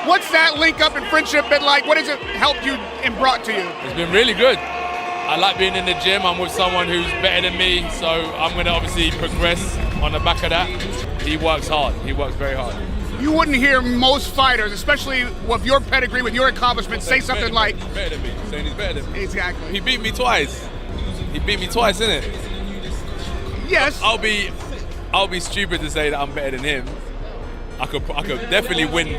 What's that link up and friendship been like? What has it helped you and brought to you? It's been really good. I like being in the gym. I'm with someone who's better than me, so I'm going to obviously progress on the back of that. He works hard. He works very hard. You wouldn't hear most fighters, especially with your pedigree, with your accomplishments, say something like... He's better than me. Saying he's better than me. Exactly. He beat me twice. He beat me twice, innit? Yes. I'll be stupid to say that I'm better than him. I could definitely win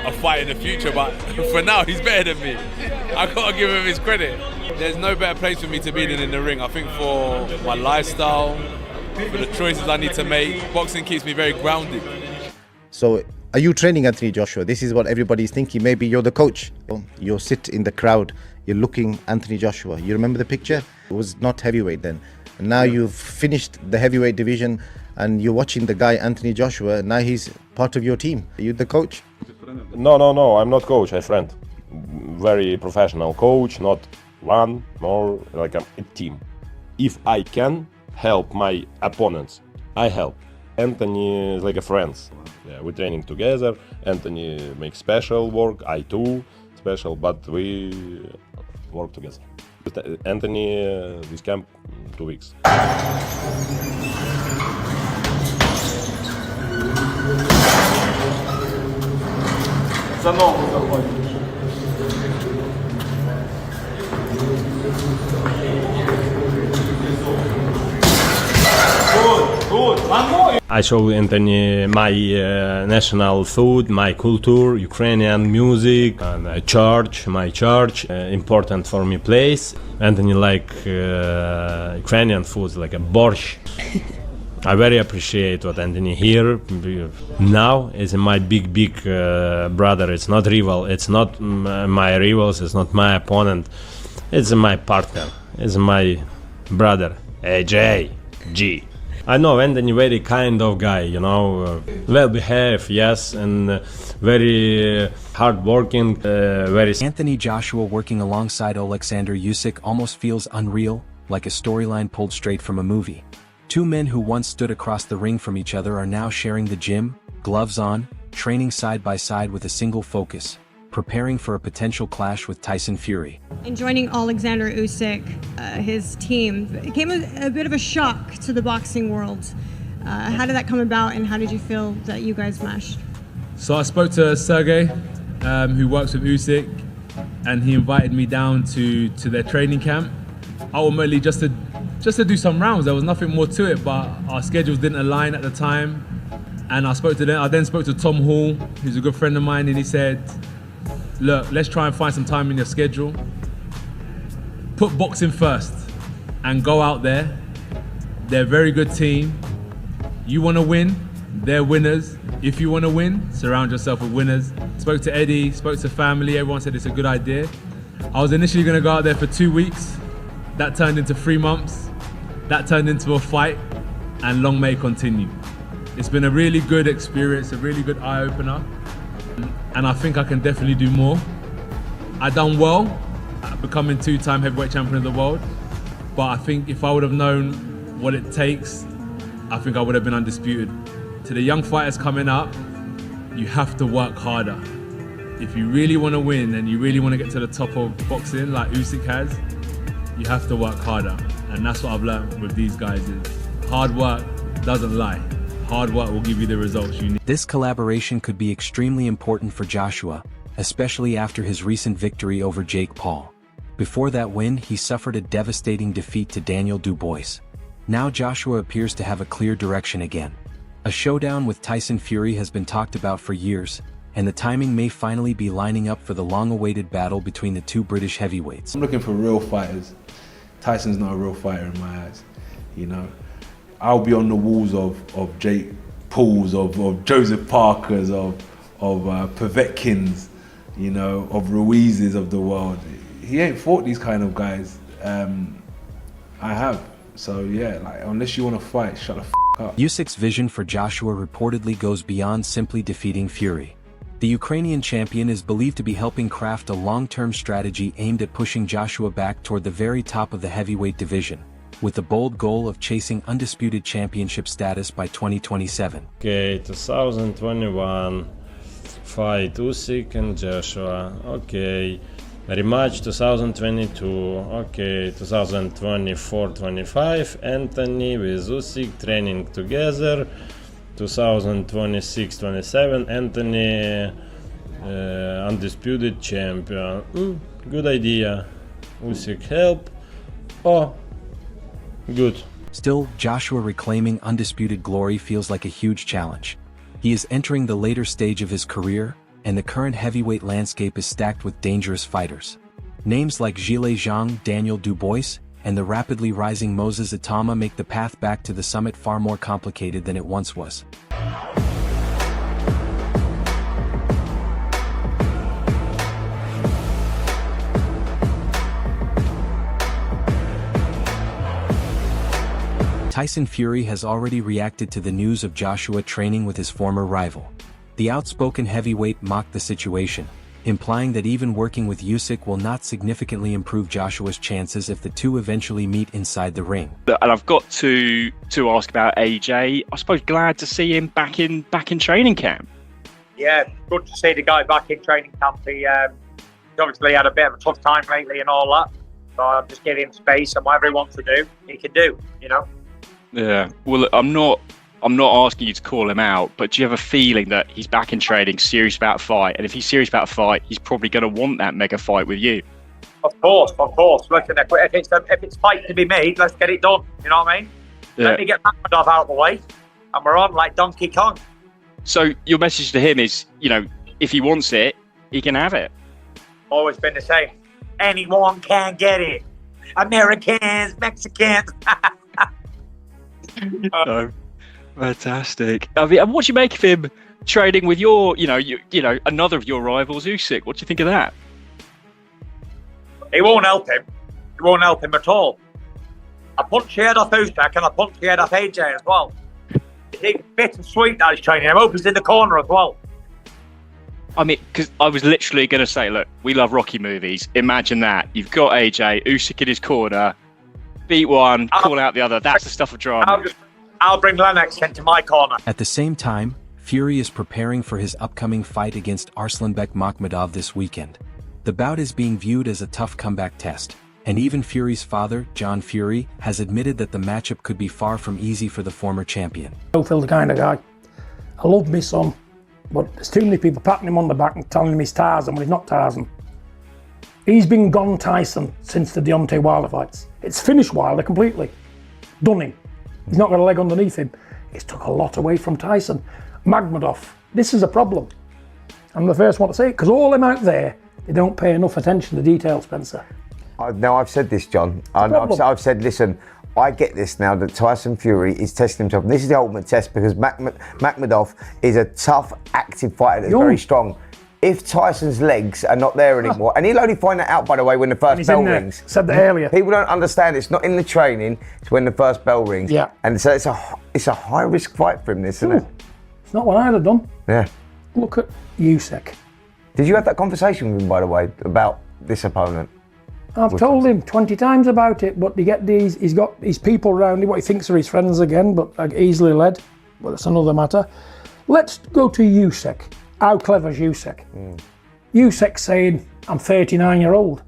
a fight in the future, but for now, he's better than me. I gotta give him his credit. There's no better place for me to be than in the ring. I think for my lifestyle, for the choices I need to make, boxing keeps me very grounded. So, are you training Anthony Joshua? This is what everybody's thinking. Maybe you're the coach. You sit in the crowd, you're looking Anthony Joshua. You remember the picture? It was not heavyweight then. And now you've finished the heavyweight division and you're watching the guy Anthony Joshua. Now he's part of your team. Are you the coach? No, I'm not coach, I'm friend. Very professional coach, not one, more like a team. If I can help my opponents, I help. Anthony is like a friend. Yeah, we're training together. Anthony makes special work, I too special, but we work together. Anthony, this camp 2 weeks. За ногу заходишь. I show Anthony my national food, my culture, Ukrainian music, and my church, important for me place. Anthony like Ukrainian foods like a borscht. I very appreciate what Anthony here now is my big brother. It's not rival. It's not my rivals. It's not my opponent. It's my partner. It's my brother. AJ G. I know Anthony very kind of guy, you know, well behaved, yes, and very hard working, very. Anthony Joshua working alongside Oleksandr Usyk almost feels unreal, like a storyline pulled straight from a movie. Two men who once stood across the ring from each other are now sharing the gym, gloves on, training side by side with a single focus, preparing for a potential clash with Tyson Fury. In joining Oleksandr Usyk, his team, it came a bit of a shock to the boxing world. How did that come about, and how did you feel that you guys meshed? So I spoke to Sergey, who works with Usyk, and he invited me down to their training camp. Ultimately, just to do some rounds. There was nothing more to it, but our schedules didn't align at the time. And I then spoke to Tom Hall, who's a good friend of mine, and he said, look, let's try and find some time in your schedule. Put boxing first and go out there. They're a very good team. You want to win, they're winners. If you want to win, surround yourself with winners. Spoke to Eddie, spoke to family, everyone said it's a good idea. I was initially going to go out there for 2 weeks. That turned into 3 months. That turned into a fight, and long may it continue. It's been a really good experience, a really good eye-opener, and I think I can definitely do more. I done well at becoming 2-time heavyweight champion of the world, but I think if I would have known what it takes, I think I would have been undisputed. To the young fighters coming up, you have to work harder. If you really want to win and you really want to get to the top of boxing like Usyk has, you have to work harder. And that's what I've learned with these guys is hard work doesn't lie. Hard work will give you the results you need. This collaboration could be extremely important for Joshua, especially after his recent victory over Jake Paul. Before that win, he suffered a devastating defeat to Daniel Dubois. Now Joshua appears to have a clear direction again. A showdown with Tyson Fury has been talked about for years, and the timing may finally be lining up for the long-awaited battle between the two British heavyweights. I'm looking for real fighters. Tyson's not a real fighter in my eyes, you know. I'll be on the walls of Jake Pauls, of Joseph Parkers, of Povetkins, you know, of Ruizes of the world. He ain't fought these kind of guys. I have. So yeah, like, unless you want to fight, shut the f up. Usyk's vision for Joshua reportedly goes beyond simply defeating Fury. The Ukrainian champion is believed to be helping craft a long-term strategy aimed at pushing Joshua back toward the very top of the heavyweight division, with the bold goal of chasing undisputed championship status by 2027. Okay, 2021, fight Usyk and Joshua. Okay. Rematch 2022. Okay. 2024-25. Anthony with Usyk training together. 2026-27. Anthony undisputed champion. Good idea. Usyk help. Oh, good. Still, Joshua reclaiming undisputed glory feels like a huge challenge. He is entering the later stage of his career, and the current heavyweight landscape is stacked with dangerous fighters. Names like Zhilei Zhang, Daniel Dubois, and the rapidly rising Moses Itama make the path back to the summit far more complicated than it once was. Tyson Fury has already reacted to the news of Joshua training with his former rival. The outspoken heavyweight mocked the situation, implying that even working with Usyk will not significantly improve Joshua's chances if the two eventually meet inside the ring. And I've got to ask about AJ. I suppose glad to see him back in training camp. Yeah, good to see the guy back in training camp. He obviously had a bit of a tough time lately and all that. So I'm just giving him space, and whatever he wants to do, he can do, you know. Yeah. Well, I'm not asking you to call him out, but do you have a feeling that he's back in training, serious about a fight? And if he's serious about a fight, he's probably going to want that mega fight with you. Of course. Listen, if it's fight to be made, let's get it done. You know what I mean? Yeah. Let me get Makhmudov out of the way, and we're on like Donkey Kong. So your message to him is, you know, if he wants it, he can have it. Always been the same. Anyone can get it. Americans, Mexicans. Fantastic. I mean, and what do you make of him trading with your, another of your rivals, Usyk? What do you think of that? It won't help him. It won't help him at all. I punched the head off Usyk and I punched the head off AJ as well. It's bittersweet that he's training. I hope he's in the corner as well. I mean, because I was literally going to say, look, we love Rocky movies. Imagine that. You've got AJ, Usyk in his corner, beat one, call out the other. That's the stuff of drama. I'll bring Lennox into my corner. At the same time, Fury is preparing for his upcoming fight against Arslanbek Makhmudov this weekend. The bout is being viewed as a tough comeback test, and even Fury's father, John Fury, has admitted that the matchup could be far from easy for the former champion. I feel the kind of guy. I love my son, but there's too many people patting him on the back and telling him he's Tarzan when he's not Tarzan. He's been gone Tyson since the Deontay Wilder fights. It's finished Wilder completely. Done him. He's not got a leg underneath him. It's took a lot away from Tyson. Makhmudov, this is a problem. I'm the first one to say it, because all them out there, they don't pay enough attention to detail, Spencer. Now, I've said this, John. I've said, listen, I get this now that Tyson Fury is testing himself. And this is the ultimate test because Makhmudov is a tough, active fighter that's very strong. If Tyson's legs are not there anymore, and he'll only find that out, by the way, when the first bell rings. Said that earlier. People don't understand it's not in the training, it's when the first bell rings. Yeah. And so it's a high-risk fight for him, this, isn't it? It's not what I'd have done. Yeah. Look at Usyk. Did you have that conversation with him, by the way, about this opponent? I've told him 20 times about it, but he's got his people around him, what he thinks are his friends again, but easily led. But that's another matter. Let's go to Usyk. How clever's Usyk? Usyk saying, I'm 39-year-old.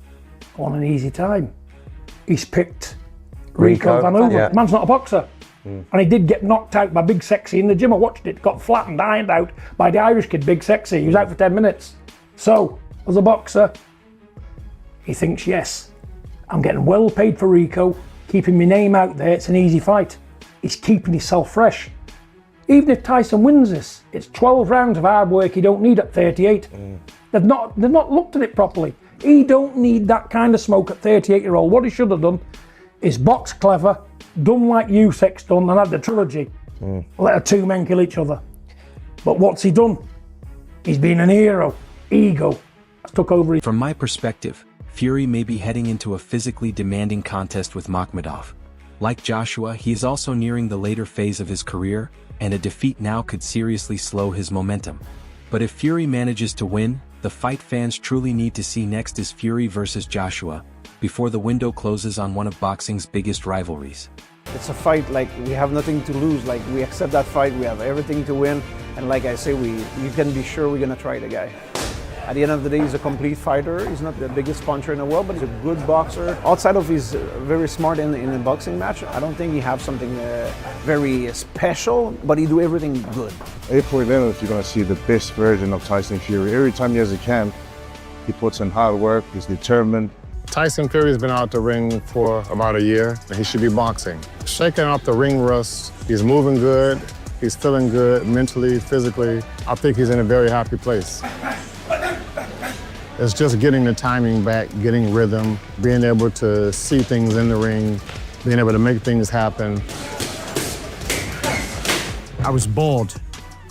I want an easy time. He's picked Rico Van Hoover. Yeah. Man's not a boxer. And he did get knocked out by Big Sexy in the gym. I watched it. Got flattened, ironed out by the Irish kid, Big Sexy. He was out for 10 minutes. So, as a boxer, he thinks, yes, I'm getting well paid for Rico, keeping my name out there, it's an easy fight. He's keeping himself fresh. Even if Tyson wins this, it's 12 rounds of hard work he don't need at 38. They've not looked at it properly. He don't need that kind of smoke at 38-year-old. What he should have done is box clever, done like Usyk's done, and had the trilogy. Let the two men kill each other. But what's he done? He's been an hero. Ego has took over. From my perspective, Fury may be heading into a physically demanding contest with Makhmudov. Like Joshua, he is also nearing the later phase of his career, and a defeat now could seriously slow his momentum. But if Fury manages to win, the fight fans truly need to see next is Fury versus Joshua, before the window closes on one of boxing's biggest rivalries. It's a fight like we have nothing to lose. Like we accept that fight, we have everything to win, and like I say, you can be sure we're gonna try the guy. At the end of the day, he's a complete fighter. He's not the biggest puncher in the world, but he's a good boxer. Outside of he's very smart in a boxing match, I don't think he have something very special, but he do everything good. April 11th, you're gonna see the best version of Tyson Fury. Every time he has a camp, he puts in hard work, he's determined. Tyson Fury's been out the ring for about a year. He should be boxing. Shaking off the ring rust, he's moving good, he's feeling good mentally, physically. I think he's in a very happy place. It's just getting the timing back, getting rhythm, being able to see things in the ring, being able to make things happen. I was bored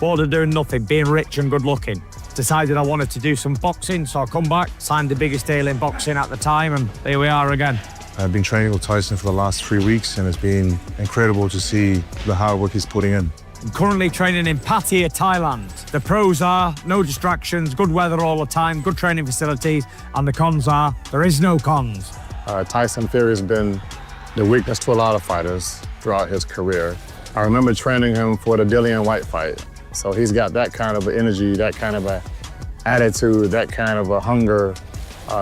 of doing nothing, being rich and good looking. Decided I wanted to do some boxing, so I come back, signed the biggest deal in boxing at the time, and here we are again. I've been training with Tyson for the last 3 weeks, and it's been incredible to see the hard work he's putting in. I'm currently training in Pattaya, Thailand. The pros are no distractions, good weather all the time, good training facilities, and the cons are there is no cons. Tyson Fury has been the weakness to a lot of fighters throughout his career. I remember training him for the Dillian White fight. So he's got that kind of energy, that kind of a attitude, that kind of a hunger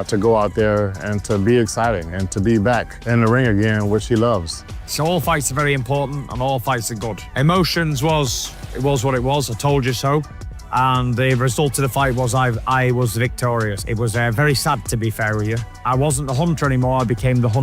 to go out there and to be exciting and to be back in the ring again, which he loves. So all fights are very important and all fights are good. Emotions was what it was, I told you so. And the result of the fight was I was victorious. It was very sad, to be fair with you. I wasn't the hunter anymore, I became the hunter.